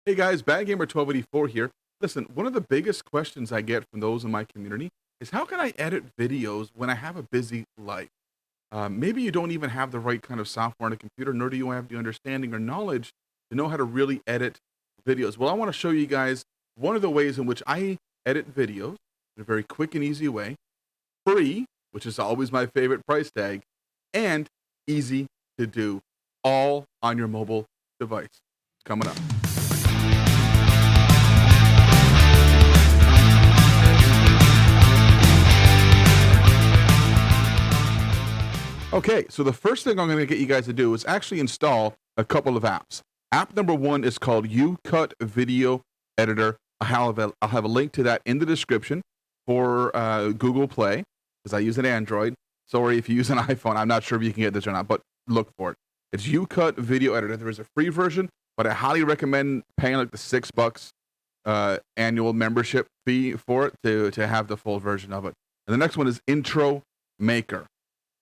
Hey guys, Bad Gamer 1284 here. Listen, one of the biggest questions I get from those in my community is how can I edit videos when I have a busy life? Maybe you don't even have the right kind of software on a computer, nor do you have the understanding or knowledge to know how to really edit videos. Well, I want to show you guys one of the ways in which I edit videos in a very quick and easy way, free, which is always my favorite price tag, and easy to do, all on your mobile device. It's coming up. Okay, so the first thing I'm going to get you guys to do is actually install a couple of apps. App number one is called YouCut Video Editor. I'll have a link to that in the description for Google Play, because I use an Android. Sorry if you use an iPhone. I'm not sure if you can get this or not, but look for it. It's YouCut Video Editor. There is a free version, but I highly recommend paying like the $6 annual membership fee for it to have the full version of it. And the next one is Intro Maker.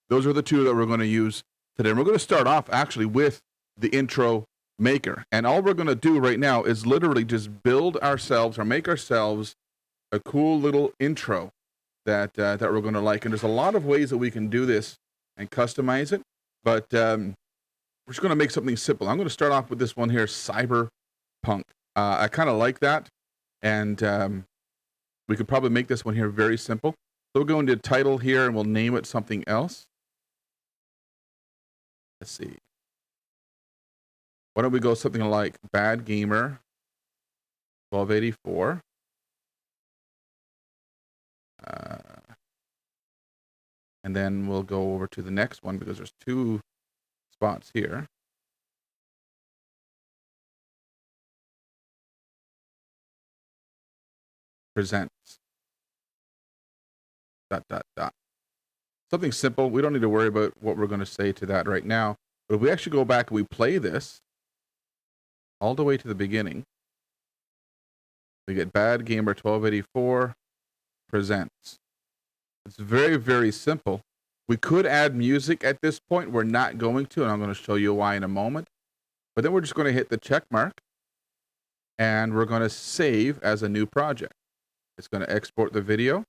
Those are the two that we're going to use today. And we're going to start off actually with the intro maker. And all we're going to do right now is literally just build ourselves or make ourselves a cool little intro that we're going to like. And there's a lot of ways that we can do this and customize it. But we're just going to make something simple. I'm going to start off with this one here, Cyberpunk. I kind of like that. And we could probably make this one here very simple. So we'll go into title here and we'll name it something else. Let's see. Why don't we go something like Bad Gamer 1284. And then we'll go over to the next one because there's two spots here. Presents. ... Something simple. We don't need to worry about what we're going to say to that right now. But if we actually go back and we play this all the way to the beginning, we get Bad Gamer 1284 presents. It's very, very simple. We could add music at this point. We're not going to, and I'm going to show you why in a moment. But then we're just going to hit the check mark, and we're going to save as a new project. It's going to export the video.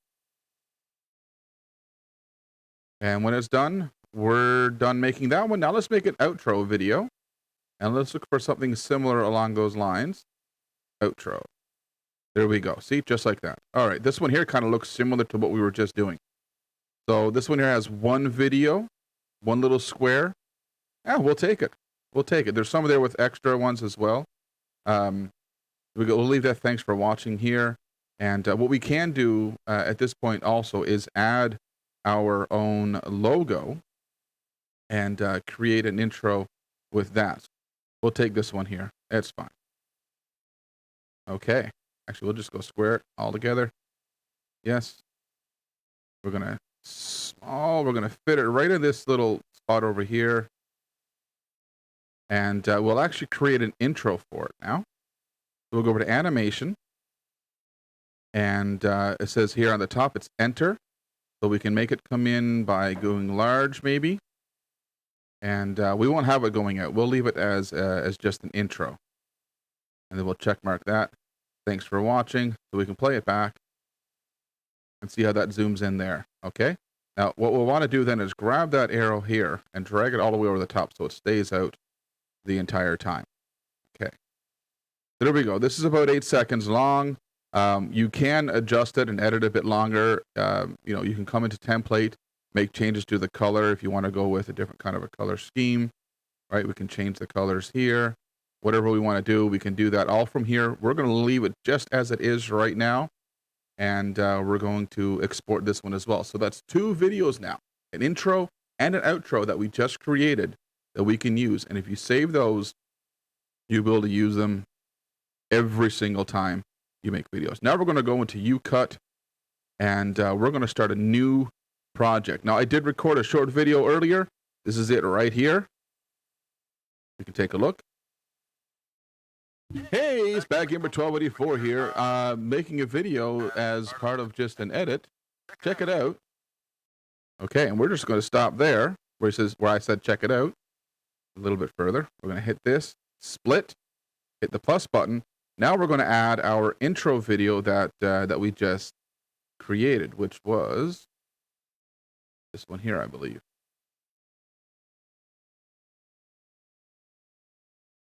And when it's done, we're done making that one. Now let's make an outro video. And let's look for something similar along those lines. Outro. There we go. See, just like that. All right, this one here kind of looks similar to what we were just doing. So this one here has one video, one little square. Yeah, we'll take it. We'll take it. There's some there with extra ones as well. We'll leave that. Thanks for watching here. And what we can do at this point also is add our own logo and create an intro with that. We'll take this one here. It's fine. Okay. Actually, we'll just go square it all together. Yes. We're going to fit it right in this little spot over here. And we'll actually create an intro for it now. So we'll go over to animation. And it says here on the top, it's enter. So we can make it come in by going large, maybe. And we won't have it going out. We'll leave it as just an intro. And then we'll check mark that. Thanks for watching. So we can play it back and see how that zooms in there. Okay. Now, what we'll want to do then is grab that arrow here and drag it all the way over the top so it stays out the entire time. Okay. There we go. This is about 8 seconds long. You can adjust it and edit a bit longer. You can come into template, make changes to the color if you want to go with a different kind of a color scheme, right? We can change the colors here. Whatever we want to do, we can do that all from here. We're going to leave it just as it is right now. And we're going to export this one as well. So that's two videos now, an intro and an outro that we just created that we can use. And if you save those, you'll be able to use them every single time you make videos. Now we're going to go into YouCut, and we're going to start a new project. Now I did record a short video earlier. This is it right here. You can take a look. Hey, it's Bad Gamer 1284 here, making a video as part of just an edit. Check it out. Okay, and we're just going to stop there where I said check it out. A little bit further. We're going to hit this, split, hit the plus button, Now we're going to add our intro video that we just created, which was this one here, I believe.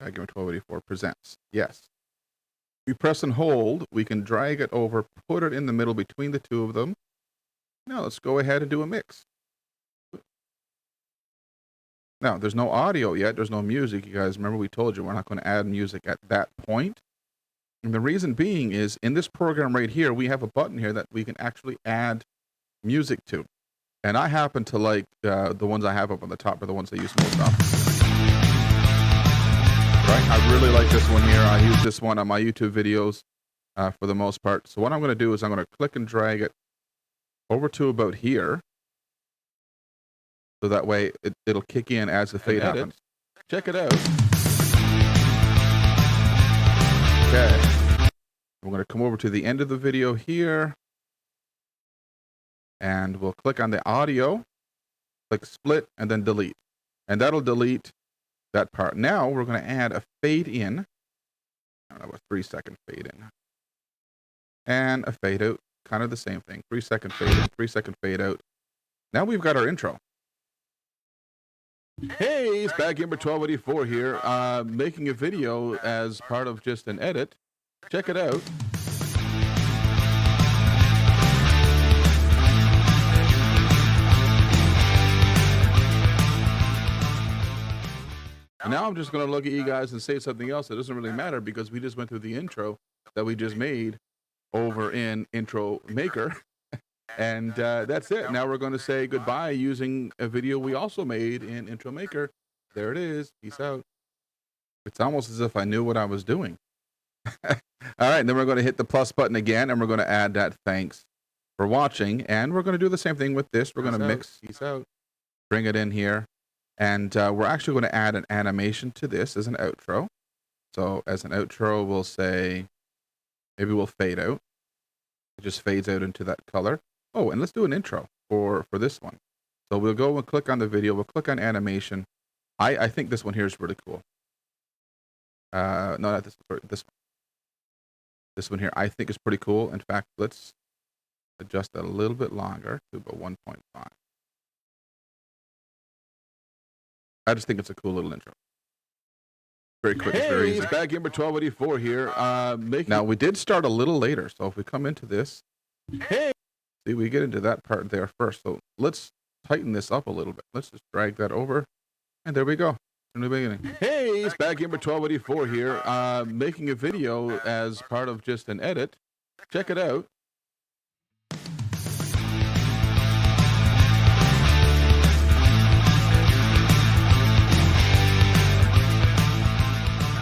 Argument 1284 presents. Yes. We press and hold. We can drag it over, put it in the middle between the two of them. Now let's go ahead and do a mix. Now, there's no audio yet. There's no music. You guys remember we told you we're not going to add music at that point. And the reason being is in this program right here, we have a button here that we can actually add music to. And I happen to like the ones I have up on the top are the ones I use most often. Right? I really like this one here. I use this one on my YouTube videos for the most part. So what I'm going to do is I'm going to click and drag it over to about here. So that way it'll kick in as the fade happens. Check it out. Okay. We're going to come over to the end of the video here. And we'll click on the audio. Click split and then delete. And that'll delete that part. Now we're going to add a fade in. I don't know, a 3-second fade in. And a fade out. Kind of the same thing. 3-second fade in, 3-second fade out. Now we've got our intro. Hey, it's back number 1284 here, making a video as part of just an edit. Check it out. And now I'm just going to look at you guys and say something else that doesn't really matter because we just went through the intro that we just made over in Intro Maker. And that's it. Now we're going to say goodbye using a video we also made in Intro Maker. There it is. Peace out. It's almost as if I knew what I was doing. All right. And then we're going to hit the plus button again, and we're going to add that thanks for watching. And we're going to do the same thing with this. We're going to mix. Peace out. Bring it in here. And we're actually going to add an animation to this as an outro. So as an outro, we'll say, maybe we'll fade out. It just fades out into that color. Oh, and let's do an intro for this one. So we'll go and click on the video. We'll click on animation. I think this one here is really cool. No, not this one. This one here I think is pretty cool. In fact, let's adjust that a little bit longer to about 1.5. I just think it's a cool little intro. Very quick, very easy. Back number 1284 here. Now we did start a little later, so if we come into this, see, we get into that part there first. So let's tighten this up a little bit. Let's just drag that over, and there we go. In the beginning. Hey, it's back number 1284 here, making a video as part of just an edit. Check it out.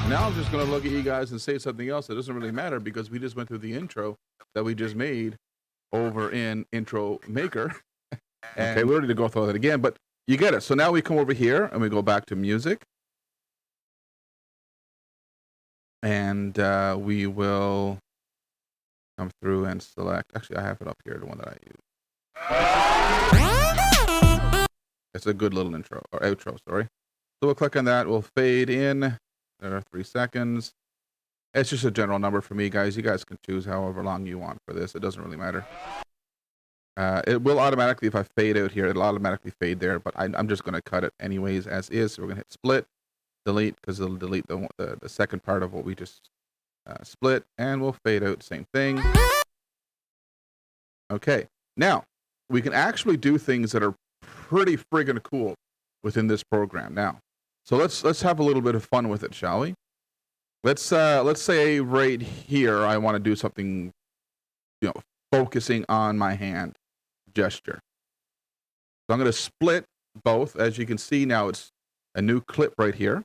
Now I'm just going to look at you guys and say something else that doesn't really matter because we just went through the intro that we just made over in Intro Maker. Okay, we don't need to go through that again, but you get it. So now we come over here and we go back to music. And we will come through and select. Actually, I have it up here, the one that I use. It's a good little intro, or outro, sorry. So we'll click on that. We'll fade in. There are 3 seconds. It's just a general number for me, guys. You guys can choose however long you want for this. It doesn't really matter. It will automatically, if I fade out here, it'll automatically fade there, but I'm just going to cut it anyways as is. So we're going to hit split, delete, because it'll delete the second part of what we just split, and we'll fade out, same thing. Okay, now we can actually do things that are pretty friggin' cool within this program now. So let's have a little bit of fun with it, shall we? Let's say right here I want to do something, focusing on my hand gesture. So I'm going to split both. As you can see now, it's a new clip right here.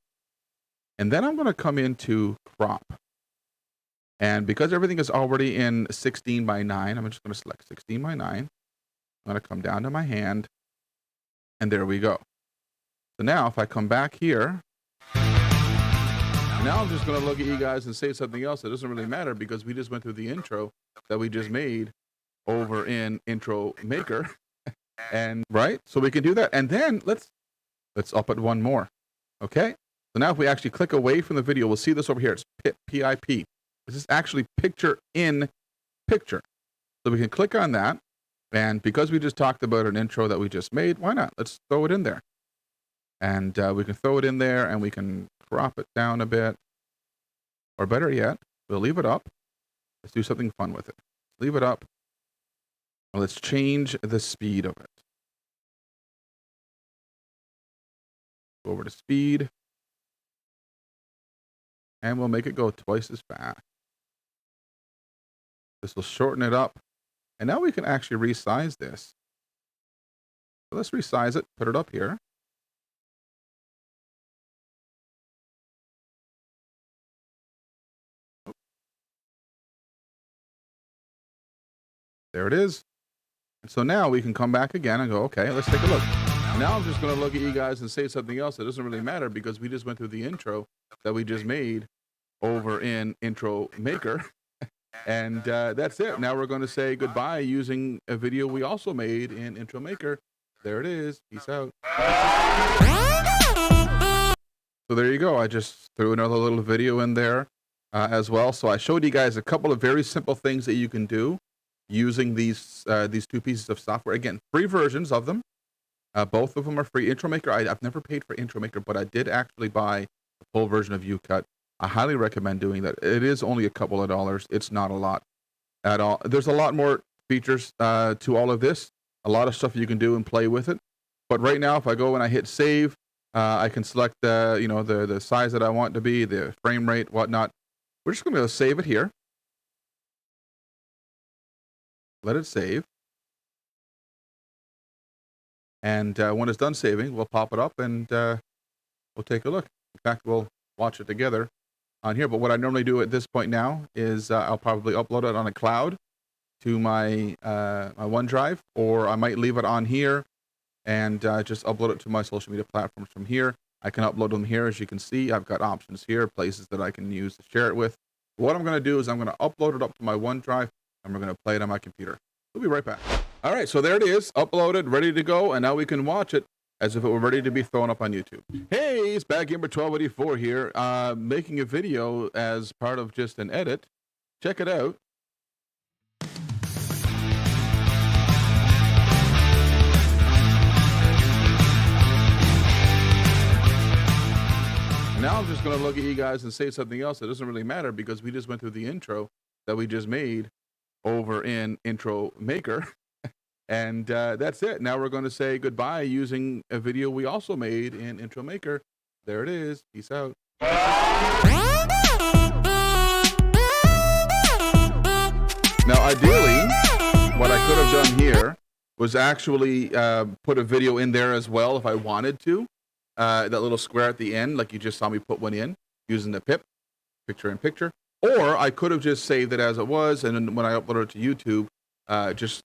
And then I'm going to come into crop. And because everything is already in 16 by 9, I'm just going to select 16 by 9. I'm going to come down to my hand. And there we go. So now if I come back here, now I'm just going to look at you guys and say something else that doesn't really matter because we just went through the intro that we just made over in Intro Maker. And right, so we can do that. And then let's up it one more. Okay, so now if we actually click away from the video, we'll see this over here. It's PIP. This is actually picture in picture. So we can click on that. And because we just talked about an intro that we just made, why not? Let's throw it in there. And we can throw it in there and we can crop it down a bit. Or better yet, we'll leave it up. Let's do something fun with it. Leave it up. Let's change the speed of it. Go over to speed. And we'll make it go twice as fast. This will shorten it up. And now we can actually resize this. So let's resize it, put it up here. There it is. And so now we can come back again and go, okay, let's take a look. And now I'm just going to look at you guys and say something else that doesn't really matter because we just went through the intro that we just made over in Intro Maker. And that's it. Now we're going to say goodbye using a video we also made in Intro Maker. There it is. Peace out. So there you go. I just threw another little video in there as well. So I showed you guys a couple of very simple things that you can do using these two pieces of software. Again, free versions of them. Both of them are free. Intro Maker, I've never paid for Intro Maker, but I did actually buy the full version of YouCut. I highly recommend doing that. It is only a couple of dollars. It's not a lot at all. There's a lot more features to all of this. A lot of stuff you can do and play with it. But right now, if I go and I hit save, I can select the size that I want to be, the frame rate, whatnot. We're just going to save it here. Let it save. And when it's done saving, we'll pop it up and we'll take a look. In fact, we'll watch it together on here. But what I normally do at this point now is I'll probably upload it on a cloud to my my OneDrive, or I might leave it on here and just upload it to my social media platforms from here. I can upload them here. As you can see, I've got options here, places that I can use to share it with. What I'm going to do is I'm going to upload it up to my OneDrive and we're going to play it on my computer. We'll be right back. All right, so there it is, uploaded, ready to go, and now we can watch it as if it were ready to be thrown up on YouTube. Hey, it's Bad Gamer 1284 here, making a video as part of just an edit. Check it out. And now I'm just going to look at you guys and say something else that doesn't really matter because we just went through the intro that we just made over in Intro Maker. And that's it. Now we're going to say goodbye using a video we also made in Intro Maker. There it is. Peace out. Now, ideally, what I could have done here was actually put a video in there as well if I wanted to. That little square at the end, like you just saw me put one in using the pip, picture in picture. Or I could have just saved it as it was, and then when I uploaded it to YouTube, just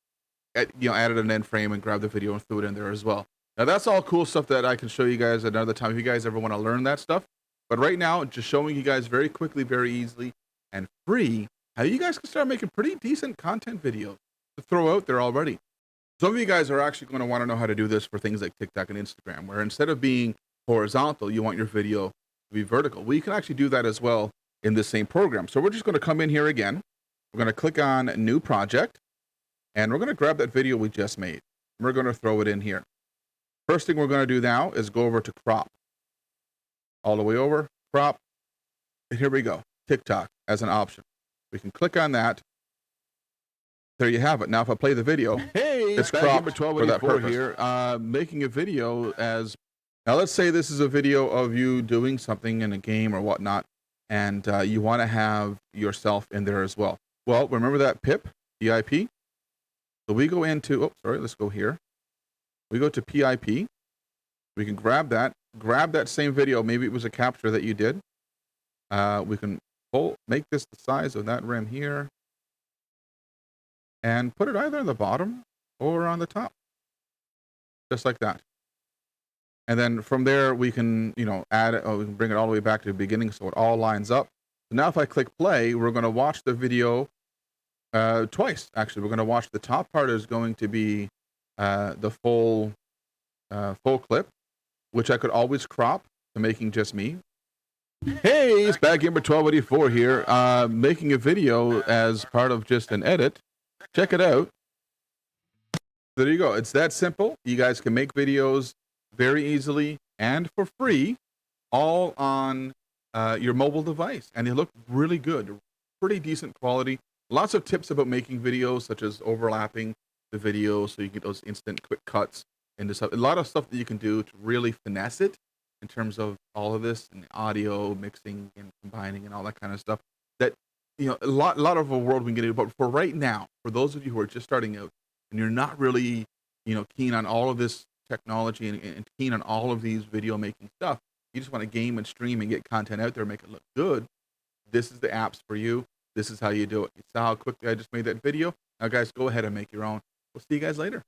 added an end frame and grabbed the video and threw it in there as well. Now that's all cool stuff that I can show you guys another time if you guys ever want to learn that stuff. But right now, just showing you guys very quickly, very easily, and free how you guys can start making pretty decent content videos to throw out there already. Some of you guys are actually going to want to know how to do this for things like TikTok and Instagram, where instead of being horizontal, you want your video to be vertical. Well, you can actually do that as well in the same program. So we're just going to come in here again. We're going to click on New Project. And we're going to grab that video we just made. We're going to throw it in here. First thing we're going to do now is go over to crop. All the way over, crop. And here we go. TikTok as an option. We can click on that. There you have it. Now if I play the video, hey, it's cropped for that purpose. Here, making a video as... Now let's say this is a video of you doing something in a game or whatnot, and you want to have yourself in there as well. Well, remember that PIP? So we go into, let's go here. We go to PIP. We can grab that same video. Maybe it was a capture that you did. We can make this the size of that rim here and put it either on the bottom or on the top, just like that. And then from there, we can, add it, we can bring it all the way back to the beginning so it all lines up. So now if I click play, we're going to watch the video twice. Actually, we're going to watch the top part is going to be the full clip, which I could always crop to making just me. Hey, it's back Gamer 1284 here, making a video as part of just an edit. Check it out. There you go. It's that simple. You guys can make videos very easily and for free, all on your mobile device, and they look really good, pretty decent quality. Lots of tips about making videos, such as overlapping the video so you get those instant quick cuts into stuff. A lot of stuff that you can do to really finesse it in terms of all of this and audio mixing and combining and all that kind of stuff. That a lot of a world we can get into. But for right now, for those of you who are just starting out and you're not really keen on all of this technology and keen on all of these video making stuff, you just want to game and stream and get content out there, make it look good. This is the apps for you. This is how you do it. You saw how quickly I just made that video. Now, guys, go ahead and make your own. We'll see you guys later.